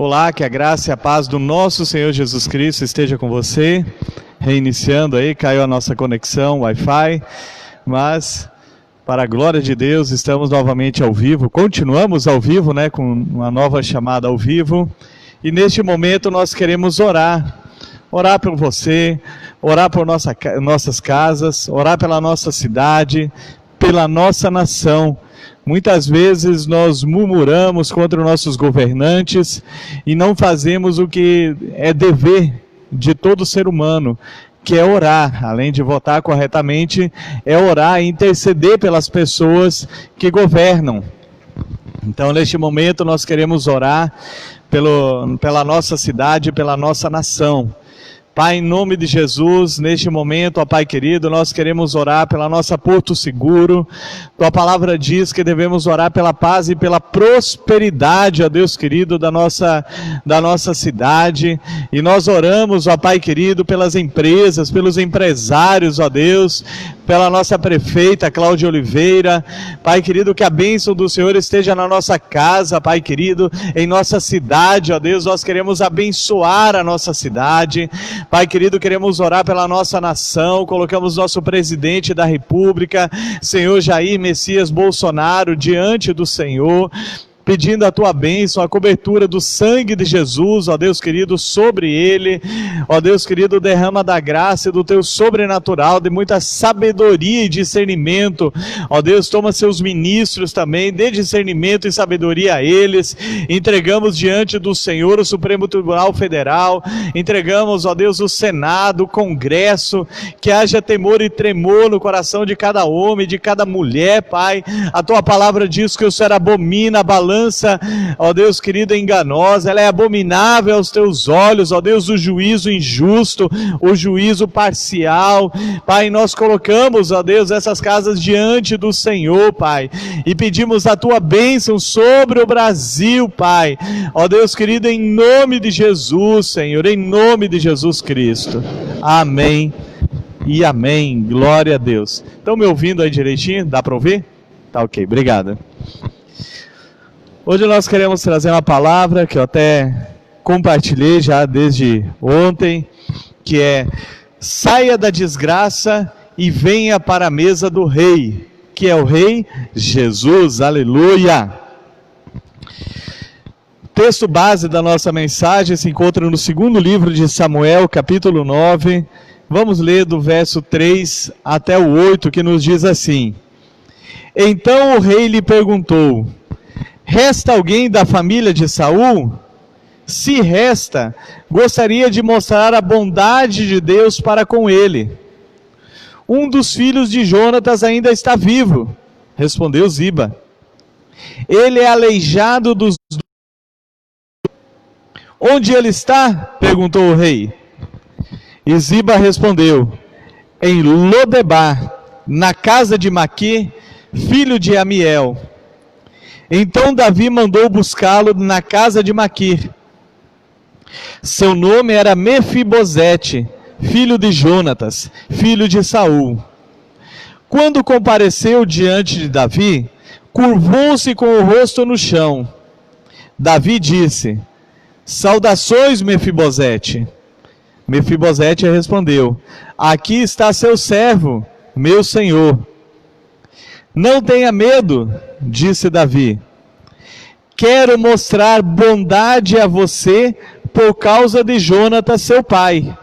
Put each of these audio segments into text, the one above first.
Olá, que a graça e a paz do nosso Senhor Jesus Cristo esteja com você. Reiniciando aí, caiu a nossa conexão Wi-Fi, mas para a glória de Deus estamos novamente ao vivo. Continuamos ao vivo, né, com uma nova chamada ao vivo. E neste momento nós queremos orar por você, orar por nossas casas, orar pela nossa cidade, pela nossa nação. Muitas vezes nós murmuramos contra os nossos governantes e não fazemos o que é dever de todo ser humano, que é orar. Além de votar corretamente, é orar e interceder pelas pessoas que governam. Então, neste momento, nós queremos orar pela nossa cidade, pela nossa nação. Pai, em nome de Jesus, neste momento, ó Pai querido, nós queremos orar pela nossa Porto Seguro. Tua palavra diz que devemos orar pela paz e pela prosperidade, ó Deus querido, da nossa cidade. E nós oramos, ó Pai querido, pelas empresas, pelos empresários, ó Deus, pela nossa prefeita Cláudia Oliveira. Pai querido, que a bênção do Senhor esteja na nossa casa, Pai querido, em nossa cidade, ó Deus, nós queremos abençoar a nossa cidade. Pai querido, queremos orar pela nossa nação, colocamos nosso presidente da República, Senhor Jair Messias Bolsonaro, diante do Senhor, pedindo a tua bênção, a cobertura do sangue de Jesus, ó Deus querido, sobre ele. Ó Deus querido, derrama da graça e do teu sobrenatural, de muita sabedoria e discernimento. Ó Deus, toma seus ministros também, dê discernimento e sabedoria a eles. Entregamos diante do Senhor o Supremo Tribunal Federal, entregamos, ó Deus, o Senado, o Congresso, que haja temor e tremor no coração de cada homem, de cada mulher, Pai. A tua palavra diz que o Senhor abomina a balança, ó Deus querido, enganosa, ela é abominável aos teus olhos, ó Deus, o juízo injusto, o juízo parcial. Pai, nós colocamos, ó Deus, essas casas diante do Senhor, Pai, e pedimos a tua bênção sobre o Brasil, Pai, ó Deus querido, em nome de Jesus, Senhor, em nome de Jesus Cristo. Amém e amém. Glória a Deus. Estão me ouvindo aí direitinho? Dá para ouvir? Tá ok, obrigado. Hoje nós queremos trazer uma palavra que eu até compartilhei já desde ontem, que é: saia da desgraça e venha para a mesa do Rei, que é o Rei Jesus, aleluia. O texto base da nossa mensagem se encontra no segundo livro de Samuel, capítulo 9, vamos ler do verso 3 até o 8, que nos diz assim: Então o rei lhe perguntou: resta alguém da família de Saul? Se resta, gostaria de mostrar a bondade de Deus para com ele. Um dos filhos de Jonatas ainda está vivo, respondeu Ziba. Ele é aleijado dos... Onde ele está? Perguntou o rei. E Ziba respondeu: em Lodebar, na casa de Maquir, filho de Amiel. Então Davi mandou buscá-lo na casa de Maquir. Seu nome era Mefibosete, filho de Jonatas, filho de Saul. Quando compareceu diante de Davi, curvou-se com o rosto no chão. Davi disse: saudações, Mefibosete. Mefibosete respondeu: aqui está seu servo, meu senhor. Não tenha medo, disse Davi. Quero mostrar bondade a você por causa de Jonatas, seu pai.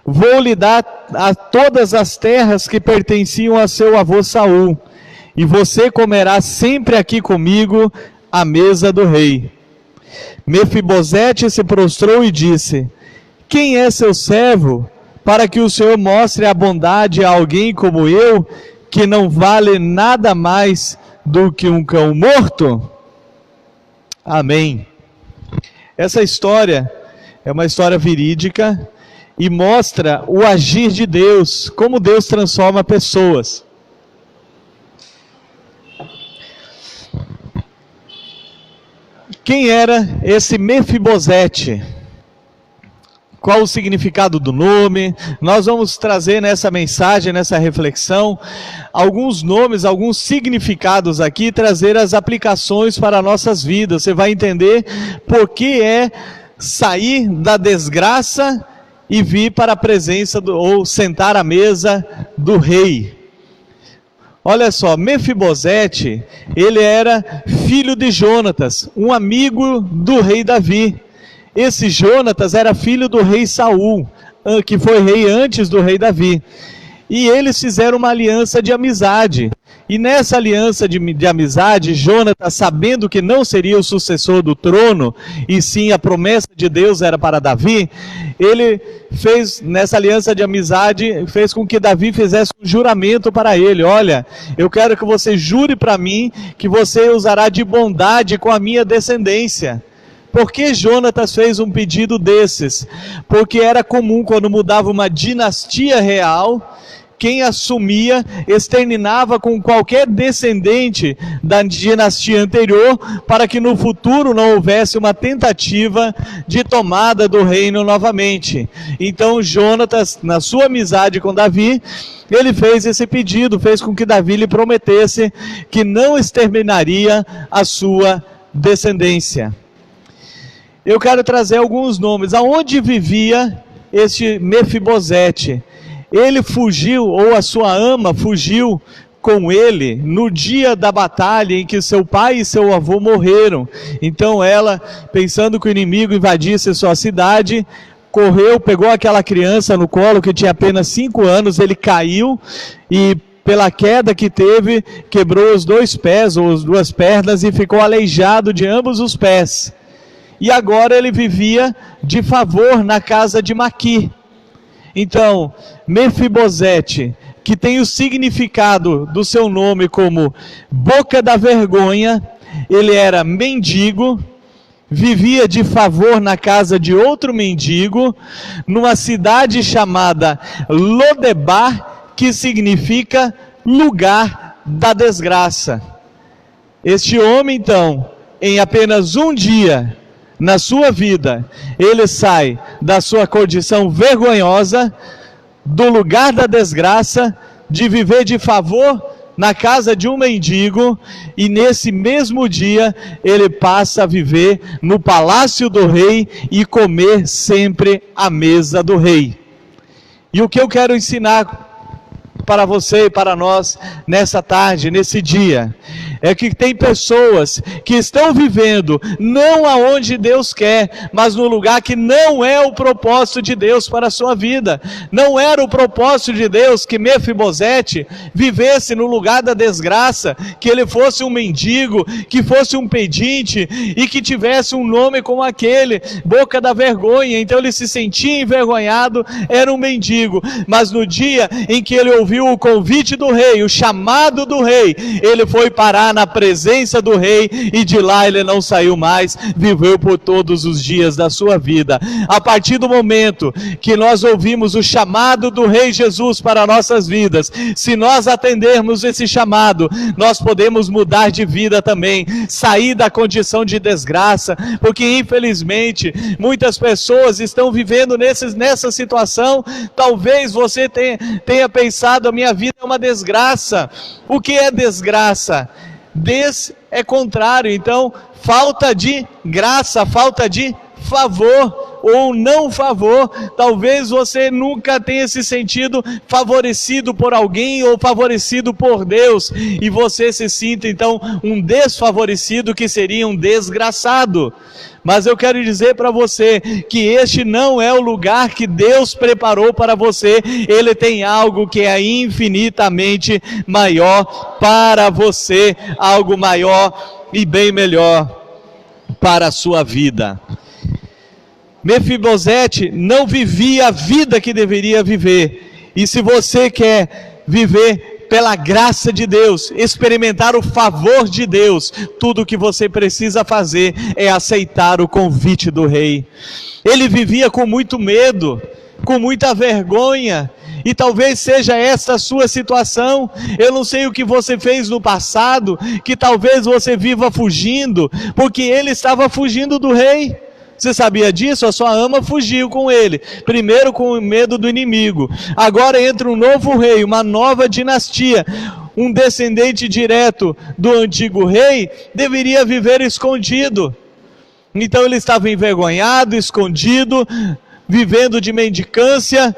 Vou lhe dar a todas as terras que pertenciam a seu avô Saul, e você comerá sempre aqui comigo à mesa do rei. Mefibosete se prostrou e disse: quem é seu servo, para que o Senhor mostre a bondade a alguém como eu, que não vale nada mais do que um cão morto? Amém. Essa história é uma história verídica e mostra o agir de Deus, como Deus transforma pessoas. Quem era esse Mefibosete? qual o significado do nome. Nós vamos trazer nessa mensagem, nessa reflexão, alguns nomes, alguns significados aqui, trazer as aplicações para nossas vidas. Você vai entender por que é sair da desgraça e vir para a presença ou sentar à mesa do rei. Olha só, Mefibosete, ele era filho de Jonatas, um amigo do rei Davi. Esse Jonatas era filho do rei Saul, que foi rei antes do rei Davi. E eles fizeram uma aliança de amizade. E nessa aliança de amizade, Jonatas, sabendo que não seria o sucessor do trono, e sim a promessa de Deus era para Davi, ele fez, nessa aliança de amizade, fez com que Davi fizesse um juramento para ele. Olha, eu quero que você jure para mim que você usará de bondade com a minha descendência. Por que Jonatas fez um pedido desses? Porque era comum, quando mudava uma dinastia real, quem assumia exterminava com qualquer descendente da dinastia anterior, para que no futuro não houvesse uma tentativa de tomada do reino novamente. Então Jonatas, na sua amizade com Davi, ele fez esse pedido, fez com que Davi lhe prometesse que não exterminaria a sua descendência. Eu quero trazer alguns nomes. Aonde vivia este Mefibosete? Ele fugiu, ou a sua ama fugiu com ele no dia da batalha em que seu pai e seu avô morreram. Então ela, pensando que o inimigo invadisse sua cidade, correu, pegou aquela criança no colo que tinha apenas 5 anos, ele caiu e pela queda que teve, quebrou os 2 pés ou as 2 pernas e ficou aleijado de ambos os pés. E agora ele vivia de favor na casa de Maqui. Então, Mefibosete, que tem o significado do seu nome como boca da vergonha, ele era mendigo, vivia de favor na casa de outro mendigo, numa cidade chamada Lodebar, que significa lugar da desgraça. Este homem, então, em apenas um dia na sua vida, ele sai da sua condição vergonhosa, do lugar da desgraça, de viver de favor na casa de um mendigo, e nesse mesmo dia ele passa a viver no palácio do rei e comer sempre à mesa do rei. E o que eu quero ensinar para você e para nós nessa tarde, nesse dia, é que tem pessoas que estão vivendo não aonde Deus quer, mas no lugar que não é o propósito de Deus para a sua vida. Não era o propósito de Deus que Mefibosete vivesse no lugar da desgraça, que ele fosse um mendigo, que fosse um pedinte e que tivesse um nome como aquele, boca da vergonha. Então ele se sentia envergonhado, era um mendigo, mas no dia em que ele ouviu o convite do rei, o chamado do rei, ele foi parar na presença do rei, e de lá ele não saiu mais, viveu por todos os dias da sua vida. A partir do momento que nós ouvimos o chamado do rei Jesus para nossas vidas, se nós atendermos esse chamado, nós podemos mudar de vida também, sair da condição de desgraça, porque infelizmente muitas pessoas estão vivendo nessa situação. Talvez você tenha pensado, a minha vida é uma desgraça. O que é desgraça? Des é contrário, então falta de graça, falta de favor ou não favor. Talvez você nunca tenha se sentido favorecido por alguém ou favorecido por Deus, e você se sinta então um desfavorecido, que seria um desgraçado. Mas eu quero dizer para você que este não é o lugar que Deus preparou para você. Ele tem algo que é infinitamente maior para você, algo maior e bem melhor para a sua vida. Mefibosete não vivia a vida que deveria viver, e se você quer viver pela graça de Deus, experimentar o favor de Deus, tudo o que você precisa fazer é aceitar o convite do rei. Ele vivia com muito medo, com muita vergonha, e talvez seja essa a sua situação. Eu não sei o que você fez no passado, que talvez você viva fugindo, porque ele estava fugindo do rei. Você sabia disso? A sua ama fugiu com ele. Primeiro com o medo do inimigo. Agora entra um novo rei, uma nova dinastia. Um descendente direto do antigo rei deveria viver escondido. Então ele estava envergonhado, escondido, vivendo de mendicância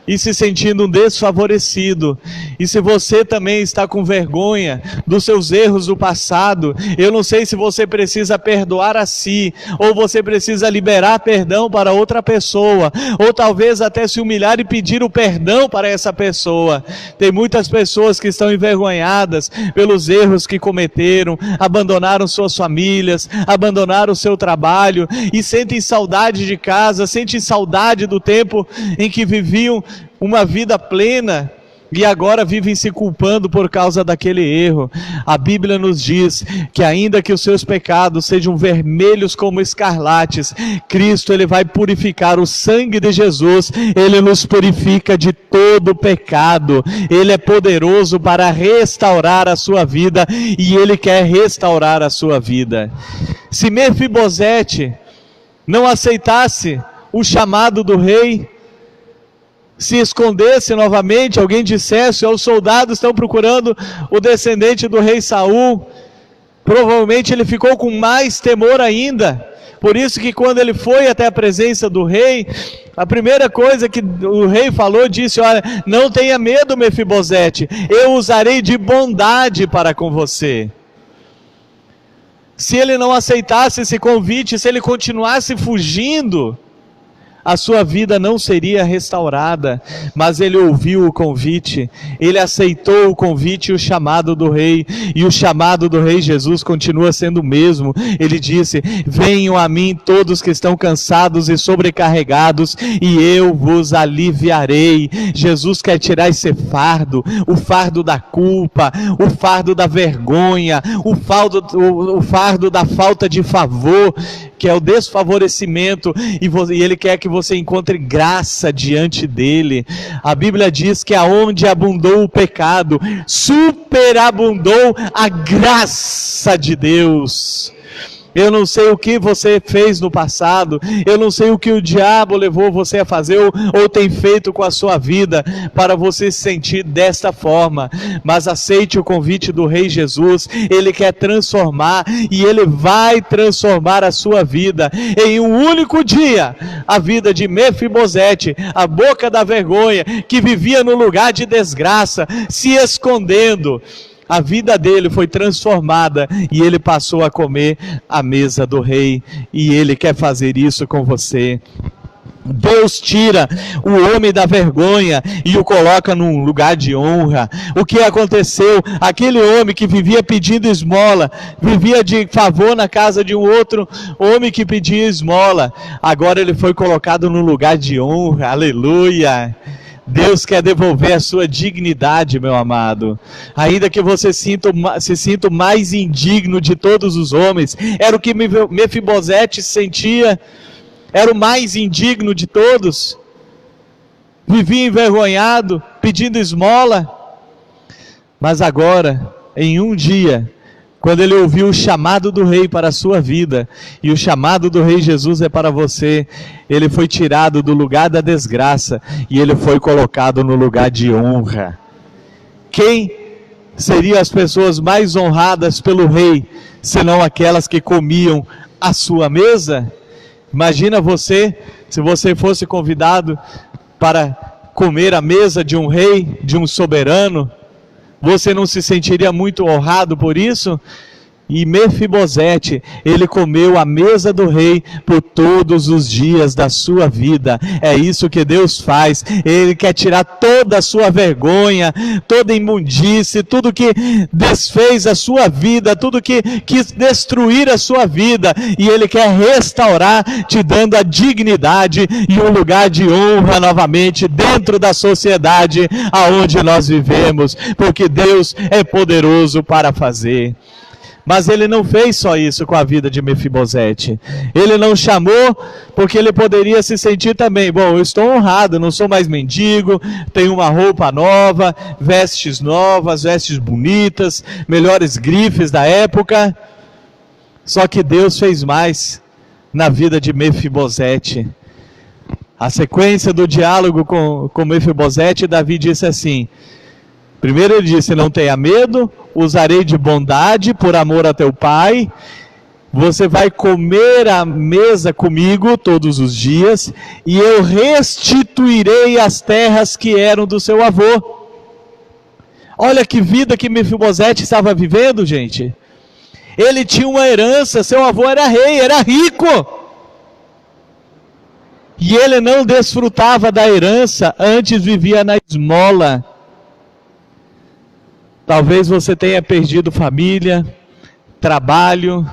e se sentindo um desfavorecido. E se você também está com vergonha dos seus erros do passado, eu não sei se você precisa perdoar a si, ou você precisa liberar perdão para outra pessoa, ou talvez até se humilhar e pedir o perdão para essa pessoa. Tem muitas pessoas que estão envergonhadas pelos erros que cometeram, abandonaram suas famílias, abandonaram o seu trabalho e sentem saudade de casa, sentem saudade do tempo em que viviam uma vida plena e agora vivem se culpando por causa daquele erro. A Bíblia nos diz que ainda que os seus pecados sejam vermelhos como escarlates, Cristo ele vai purificar. O sangue de Jesus, ele nos purifica de todo pecado. Ele é poderoso para restaurar a sua vida e ele quer restaurar a sua vida. Se Mefibosete não aceitasse o chamado do rei, se escondesse novamente, alguém dissesse, os soldados estão procurando o descendente do rei Saul, provavelmente ele ficou com mais temor ainda. Por isso que quando ele foi até a presença do rei, a primeira coisa que o rei falou, disse: olha, não tenha medo, Mefibosete, eu usarei de bondade para com você. Se ele não aceitasse esse convite, se ele continuasse fugindo, a sua vida não seria restaurada. Mas ele ouviu o convite, ele aceitou o convite e o chamado do rei, e o chamado do rei Jesus continua sendo o mesmo. Ele disse: venham a mim todos que estão cansados e sobrecarregados, e eu vos aliviarei. Jesus quer tirar esse fardo, o fardo da culpa, o fardo da vergonha, o fardo da falta de favor, que é o desfavorecimento, e ele quer que você encontre graça diante dele. A Bíblia diz que aonde abundou o pecado, superabundou a graça de Deus. Eu não sei o que você fez no passado, eu não sei o que o diabo levou você a fazer ou tem feito com a sua vida para você se sentir desta forma, mas aceite o convite do Rei Jesus. Ele quer transformar e Ele vai transformar a sua vida. Em um único dia, a vida de Mefibosete, a boca da vergonha, que vivia no lugar de desgraça, se escondendo, a vida dele foi transformada e ele passou a comer à mesa do rei, e ele quer fazer isso com você. Deus tira o homem da vergonha e o coloca num lugar de honra. O que aconteceu? Aquele homem que vivia pedindo esmola, vivia de favor na casa de um outro homem que pedia esmola, agora ele foi colocado num lugar de honra. Aleluia! Deus quer devolver a sua dignidade, meu amado. Ainda que você se sinta o mais indigno de todos os homens, era o que Mefibosete sentia, era o mais indigno de todos, vivia envergonhado, pedindo esmola. Mas agora, em um dia, quando ele ouviu o chamado do rei para a sua vida, e o chamado do rei Jesus é para você, ele foi tirado do lugar da desgraça e ele foi colocado no lugar de honra. Quem seriam as pessoas mais honradas pelo rei, senão aquelas que comiam à sua mesa? Imagina você, se você fosse convidado para comer à mesa de um rei, de um soberano, você não se sentiria muito honrado por isso? E Mefibosete, ele comeu à mesa do rei por todos os dias da sua vida. É isso que Deus faz. Ele quer tirar toda a sua vergonha, toda a imundície, tudo que desfez a sua vida, tudo que quis destruir a sua vida, e Ele quer restaurar, te dando a dignidade e um lugar de honra novamente dentro da sociedade aonde nós vivemos, porque Deus é poderoso para fazer. Mas ele não fez só isso com a vida de Mefibosete. Ele não chamou porque ele poderia se sentir também: bom, eu estou honrado, não sou mais mendigo, tenho uma roupa nova, vestes novas, vestes bonitas, melhores grifes da época. Só que Deus fez mais. na vida de Mefibosete. A sequência do diálogo com Mefibosete, Davi disse assim: primeiro ele disse, não tenha medo, usarei de bondade por amor a teu pai, você vai comer à mesa comigo todos os dias, e eu restituirei as terras que eram do seu avô. Olha que vida que Mefibosete estava vivendo, gente. Ele tinha uma herança, seu avô era rei, era rico. E ele não desfrutava da herança, antes vivia na esmola. Talvez você tenha perdido família, trabalho.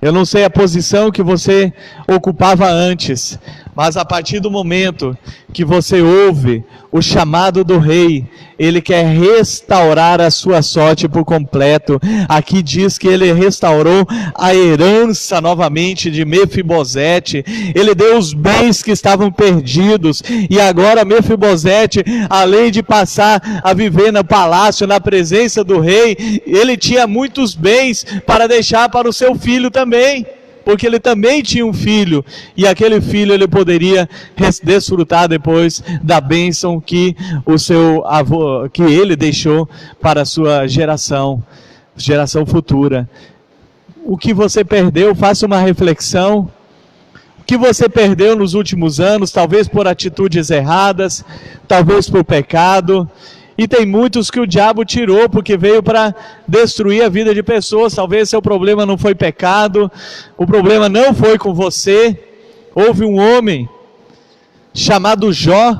Eu não sei a posição que você ocupava antes, mas a partir do momento que você ouve o chamado do rei, ele quer restaurar a sua sorte por completo. Aqui diz que ele restaurou a herança novamente de Mefibosete, ele deu os bens que estavam perdidos, e agora Mefibosete, além de passar a viver no palácio, na presença do rei, ele tinha muitos bens para deixar para o seu filho também, porque ele também tinha um filho, e aquele filho ele poderia desfrutar depois da bênção que o seu avô, que ele deixou para a sua geração futura. O que você perdeu, faça uma reflexão. O que você perdeu nos últimos anos, talvez por atitudes erradas, talvez por pecado. E tem muitos que o diabo tirou, porque veio para destruir a vida de pessoas. Talvez seu problema não foi pecado, o problema não foi com você. Houve um homem chamado Jó,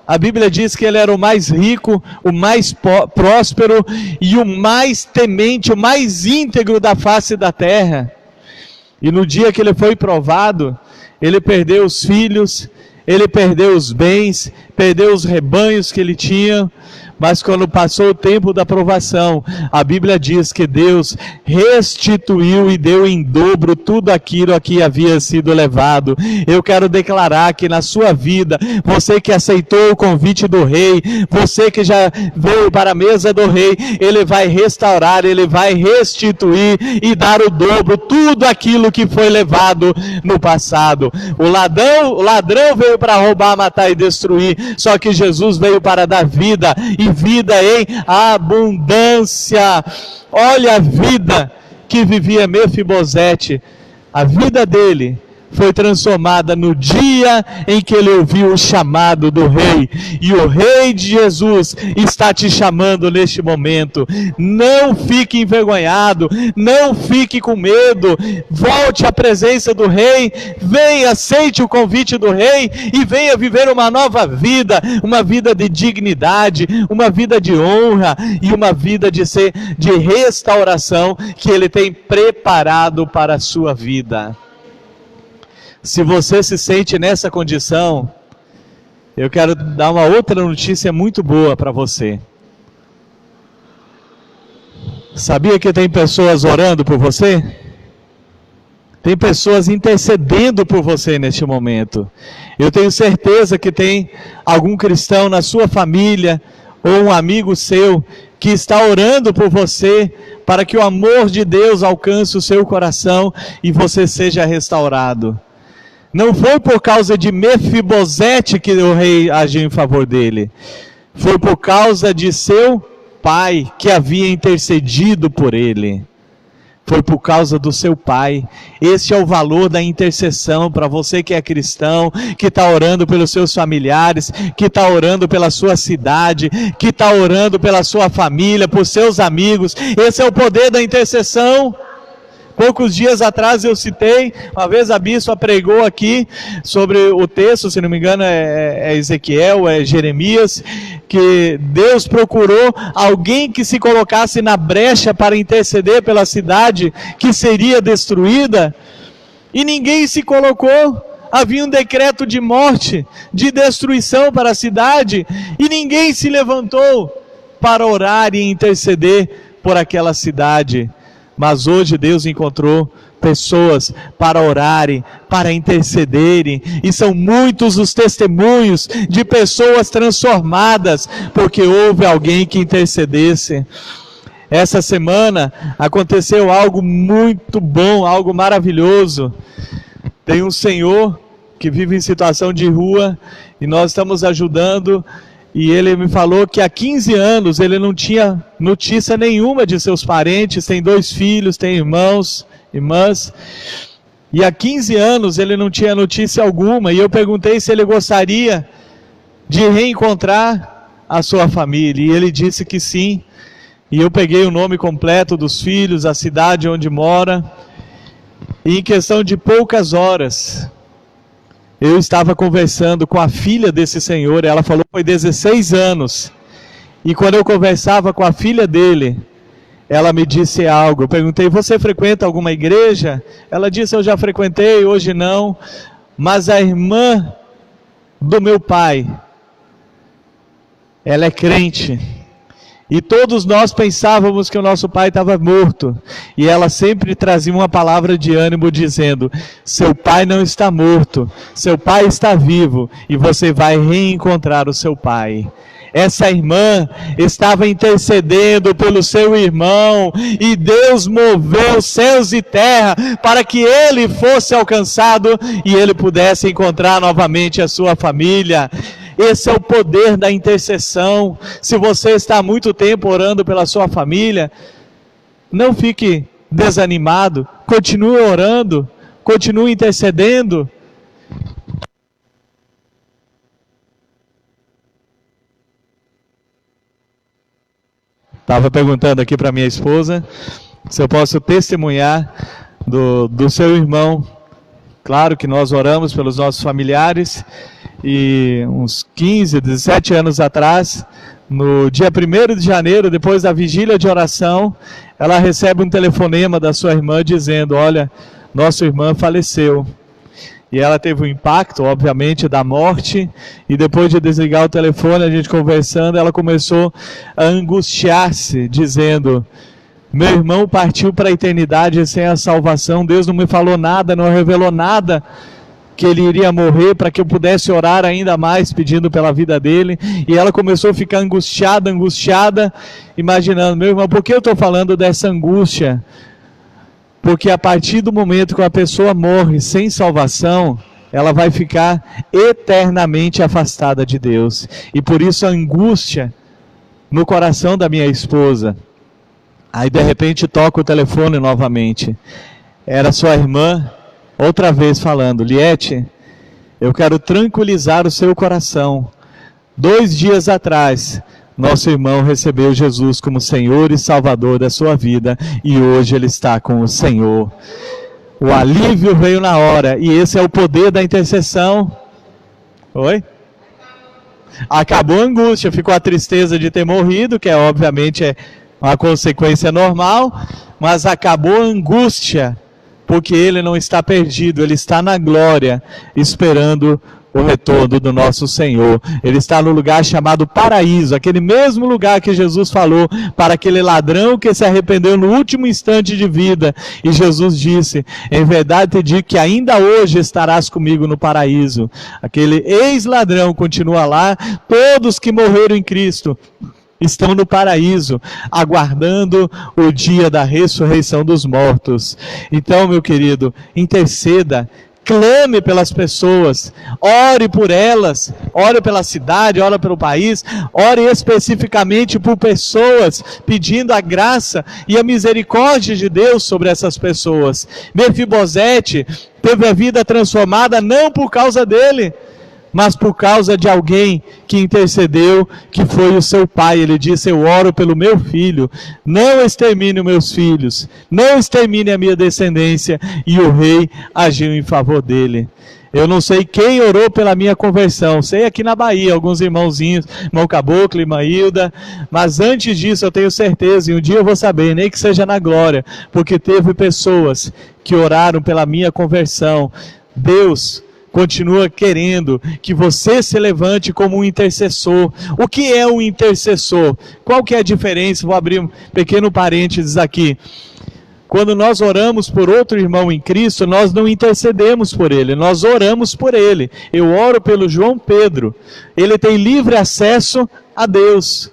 a Bíblia diz que ele era o mais rico, o mais próspero e o mais temente, o mais íntegro da face da terra. E no dia que ele foi provado, ele perdeu os filhos, ele perdeu os bens, perdeu os rebanhos que ele tinha. Mas quando passou o tempo da provação, a Bíblia diz que Deus restituiu e deu em dobro tudo aquilo a que havia sido levado. Eu quero declarar que na sua vida, você que aceitou o convite do rei, você que já veio para a mesa do rei, ele vai restaurar, ele vai restituir e dar o dobro, tudo aquilo que foi levado no passado. O ladrão veio para roubar, matar e destruir, só que Jesus veio para dar vida, e vida em abundância. Olha a vida que vivia Mefibosete. A vida dele foi transformada no dia em que ele ouviu o chamado do rei. E o rei de Jesus está te chamando neste momento. Não fique envergonhado, não fique com medo. Volte à presença do rei, venha, aceite o convite do rei e venha viver uma nova vida, uma vida de dignidade, uma vida de honra e uma vida de restauração que ele tem preparado para a sua vida. Se você se sente nessa condição, eu quero dar uma outra notícia muito boa para você. Sabia que tem pessoas orando por você? Tem pessoas intercedendo por você neste momento. Eu tenho certeza que tem algum cristão na sua família ou um amigo seu que está orando por você para que o amor de Deus alcance o seu coração e você seja restaurado. Não foi por causa de Mefibosete que o rei agiu em favor dele. Foi por causa de seu pai que havia intercedido por ele. Foi por causa do seu pai. Esse é o valor da intercessão para você que é cristão, que está orando pelos seus familiares, que está orando pela sua cidade, que está orando pela sua família, por seus amigos. Esse é o poder da intercessão. Poucos dias atrás eu citei, uma vez a bispa pregou aqui sobre o texto, se não me engano é Ezequiel, é Jeremias, que Deus procurou alguém que se colocasse na brecha para interceder pela cidade que seria destruída, e ninguém se colocou. Havia um decreto de morte, de destruição para a cidade, e ninguém se levantou para orar e interceder por aquela cidade. Mas hoje Deus encontrou pessoas para orarem, para intercederem, e são muitos os testemunhos de pessoas transformadas, porque houve alguém que intercedesse. Essa semana aconteceu algo muito bom, algo maravilhoso. Tem um senhor que vive em situação de rua e nós estamos ajudando, e ele me falou que há 15 anos ele não tinha notícia nenhuma de seus parentes, tem 2 filhos, tem irmãs, e há 15 anos ele não tinha notícia alguma, e eu perguntei se ele gostaria de reencontrar a sua família, e ele disse que sim. E eu peguei o nome completo dos filhos, a cidade onde mora, e em questão de poucas horas, eu estava conversando com a filha desse senhor, ela falou que foi 16 anos, e quando eu conversava com a filha dele, ela me disse algo. Eu perguntei: você frequenta alguma igreja? Ela disse: eu já frequentei, hoje não, mas a irmã do meu pai, ela é crente, e todos nós pensávamos que o nosso pai estava morto, e ela sempre trazia uma palavra de ânimo dizendo: seu pai não está morto, seu pai está vivo, e você vai reencontrar o seu pai. Essa irmã estava intercedendo pelo seu irmão, e Deus moveu céus e terra para que ele fosse alcançado e ele pudesse encontrar novamente a sua família. Esse é o poder da intercessão. Se você está há muito tempo orando pela sua família, não fique desanimado, continue orando, continue intercedendo. Estava perguntando aqui para minha esposa se eu posso testemunhar do seu irmão. Claro que nós oramos pelos nossos familiares, e uns 15, 17 anos atrás, no dia 1º de janeiro, depois da vigília de oração, ela recebe um telefonema da sua irmã dizendo: olha, nossa irmã faleceu. E ela teve um impacto, obviamente, da morte, e depois de desligar o telefone, a gente conversando, ela começou a angustiar-se, dizendo: meu irmão partiu para a eternidade sem a salvação, Deus não me falou nada, não revelou nada que ele iria morrer, para que eu pudesse orar ainda mais pedindo pela vida dele. E ela começou a ficar angustiada, imaginando: meu irmão, por que eu estou falando dessa angústia? Porque a partir do momento que a pessoa morre sem salvação, ela vai ficar eternamente afastada de Deus. E por isso a angústia no coração da minha esposa. Aí de repente toca o telefone novamente. Era sua irmã, outra vez falando: Liete, eu quero tranquilizar o seu coração. 2 dias atrás, nosso irmão recebeu Jesus como Senhor e Salvador da sua vida, e hoje ele está com o Senhor. O alívio veio na hora, e esse é o poder da intercessão. Oi? Acabou a angústia, ficou a tristeza de ter morrido, que obviamente é uma consequência normal, mas acabou a angústia, porque ele não está perdido, ele está na glória, esperando o retorno do nosso Senhor. Ele está no lugar chamado paraíso, aquele mesmo lugar que Jesus falou para aquele ladrão que se arrependeu no último instante de vida. E Jesus disse: em verdade te digo que ainda hoje estarás comigo no paraíso. Aquele ex-ladrão continua lá, todos que morreram em Cristo estão no paraíso, aguardando o dia da ressurreição dos mortos. Então, meu querido, interceda, clame pelas pessoas, ore por elas, ore pela cidade, ore pelo país, ore especificamente por pessoas, pedindo a graça e a misericórdia de Deus sobre essas pessoas. Mefibosete teve a vida transformada não por causa dele, mas por causa de alguém que intercedeu, que foi o seu pai. Ele disse: eu oro pelo meu filho, não extermine os meus filhos, não extermine a minha descendência, e o rei agiu em favor dele. Eu não sei quem orou pela minha conversão, sei aqui na Bahia, alguns irmãozinhos, irmão Caboclo, irmã Hilda, mas antes disso eu tenho certeza, e um dia eu vou saber, nem que seja na glória, porque teve pessoas que oraram pela minha conversão. Deus continua querendo que você se levante como um intercessor. O que é um intercessor? Qual que é a diferença? Vou abrir um pequeno parênteses aqui. Quando nós oramos por outro irmão em Cristo, nós não intercedemos por ele, nós oramos por ele. Eu oro pelo João Pedro. Ele tem livre acesso a Deus.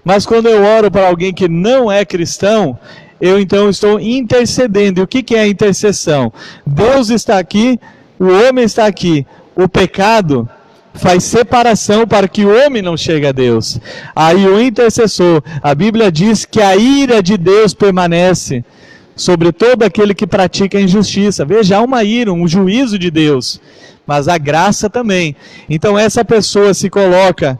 Mas quando eu oro para alguém que não é cristão, eu então estou intercedendo. E o que é a intercessão? Deus está aqui, o homem está aqui. O pecado faz separação para que o homem não chegue a Deus. Aí o intercessor, a Bíblia diz que a ira de Deus permanece sobre todo aquele que pratica a injustiça. Veja, há uma ira, um juízo de Deus, mas a graça também. Então essa pessoa se coloca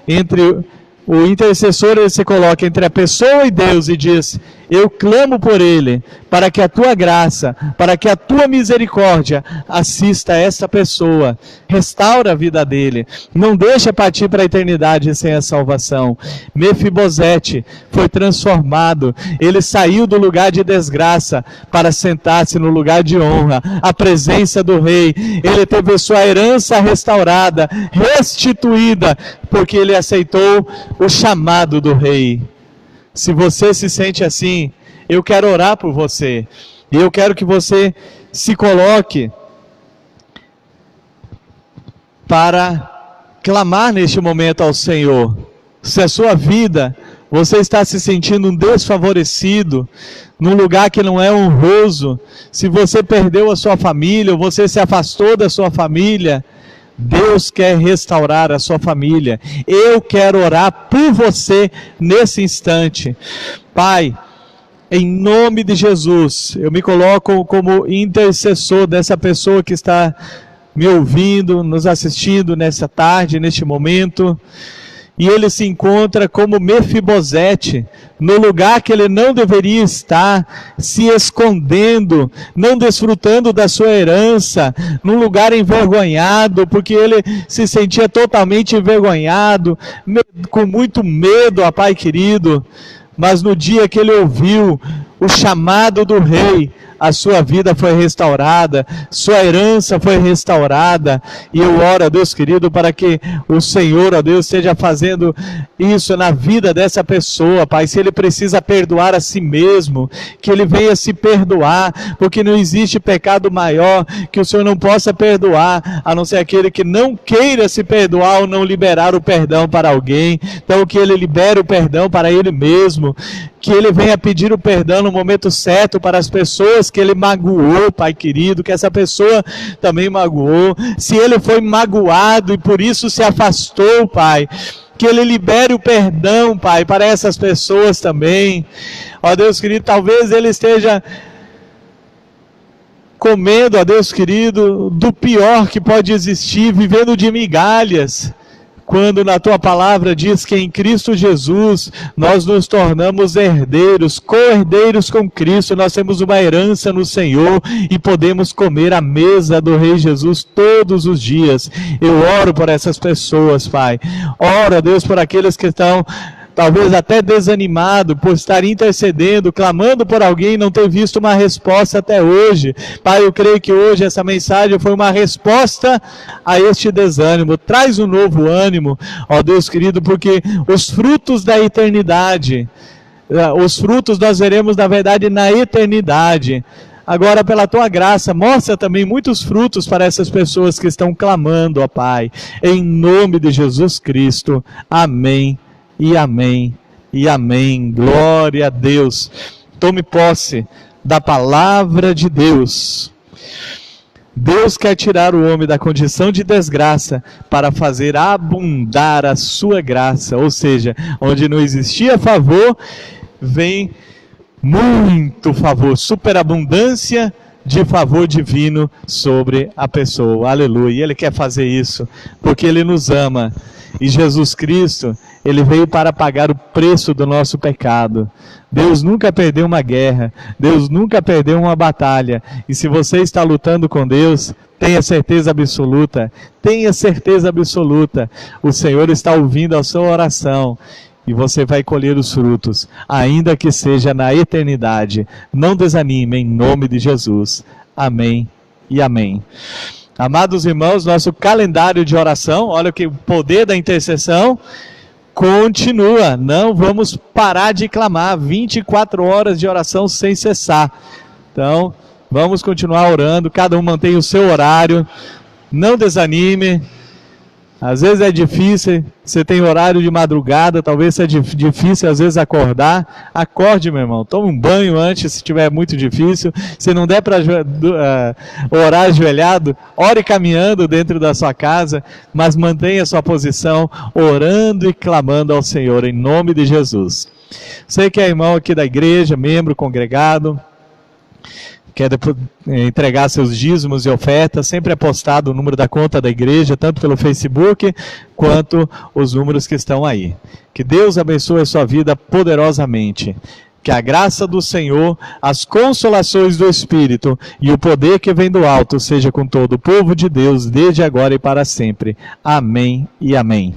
entre... O intercessor, ele se coloca entre a pessoa e Deus e diz: eu clamo por ele, para que a tua graça, para que a tua misericórdia assista a essa pessoa, restaura a vida dele, não deixa partir para a eternidade sem a salvação. Mefibosete foi transformado, ele saiu do lugar de desgraça para sentar-se no lugar de honra, a presença do rei. Ele teve sua herança restaurada, restituída, porque ele aceitou o chamado do rei. Se você se sente assim, eu quero orar por você. E eu quero que você se coloque para clamar neste momento ao Senhor. Se a sua vida, você está se sentindo um desfavorecido, num lugar que não é honroso, se você perdeu a sua família, ou você se afastou da sua família, Deus quer restaurar a sua família. Eu quero orar por você nesse instante. Pai, em nome de Jesus, eu me coloco como intercessor dessa pessoa que está me ouvindo, nos assistindo nessa tarde, neste momento. E ele se encontra como Mefibosete, no lugar que ele não deveria estar, se escondendo, não desfrutando da sua herança, num lugar envergonhado, porque ele se sentia totalmente envergonhado, com muito medo, ó Pai querido. Mas no dia que ele ouviu o chamado do rei, a sua vida foi restaurada, sua herança foi restaurada, e eu oro a Deus querido para que o Senhor, ó Deus, esteja fazendo isso na vida dessa pessoa, Pai. Se ele precisa perdoar a si mesmo, que ele venha se perdoar, porque não existe pecado maior que o Senhor não possa perdoar, a não ser aquele que não queira se perdoar ou não liberar o perdão para alguém. Então que ele libere o perdão para ele mesmo, que ele venha pedir o perdão no momento certo para as pessoas que ele magoou, Pai querido, que essa pessoa também magoou. Se ele foi magoado e por isso se afastou, Pai, que ele libere o perdão, Pai, para essas pessoas também. Ó Deus querido, talvez ele esteja comendo, ó Deus querido, do pior que pode existir, vivendo de migalhas, quando na tua palavra diz que em Cristo Jesus nós nos tornamos herdeiros, co-herdeiros com Cristo, nós temos uma herança no Senhor e podemos comer à mesa do Rei Jesus todos os dias. Eu oro por essas pessoas, Pai. Oro, Deus, por aqueles que estão talvez até desanimado por estar intercedendo, clamando por alguém e não ter visto uma resposta até hoje. Pai, eu creio que hoje essa mensagem foi uma resposta a este desânimo. Traz um novo ânimo, ó Deus querido, porque os frutos da eternidade, os frutos nós veremos na verdade na eternidade. Agora, pela tua graça, mostra também muitos frutos para essas pessoas que estão clamando, ó Pai. Em nome de Jesus Cristo. Amém. E amém, e amém, glória a Deus. Tome posse da palavra de Deus. Deus quer tirar o homem da condição de desgraça para fazer abundar a sua graça, ou seja, onde não existia favor, vem muito favor, superabundância de favor divino sobre a pessoa, aleluia. E Ele quer fazer isso, porque Ele nos ama, e Jesus Cristo, Ele veio para pagar o preço do nosso pecado. Deus nunca perdeu uma guerra, Deus nunca perdeu uma batalha, e se você está lutando com Deus, tenha certeza absoluta, o Senhor está ouvindo a sua oração, e você vai colher os frutos, ainda que seja na eternidade. Não desanime, em nome de Jesus. Amém e amém. Amados irmãos, nosso calendário de oração, olha que o poder da intercessão continua. Não vamos parar de clamar, 24 horas de oração sem cessar. Então, vamos continuar orando, cada um mantém o seu horário, não desanime. Às vezes é difícil, você tem horário de madrugada, talvez seja difícil às vezes acordar. Acorde, meu irmão, tome um banho antes, se estiver muito difícil. Se não der para orar ajoelhado, ore caminhando dentro da sua casa, mas mantenha sua posição, orando e clamando ao Senhor, em nome de Jesus. Sei que é irmão aqui da igreja, membro congregado, quer entregar seus dízimos e ofertas, sempre é postado o número da conta da igreja, tanto pelo Facebook, quanto os números que estão aí. Que Deus abençoe a sua vida poderosamente. Que a graça do Senhor, as consolações do Espírito e o poder que vem do alto seja com todo o povo de Deus, desde agora e para sempre. Amém e amém.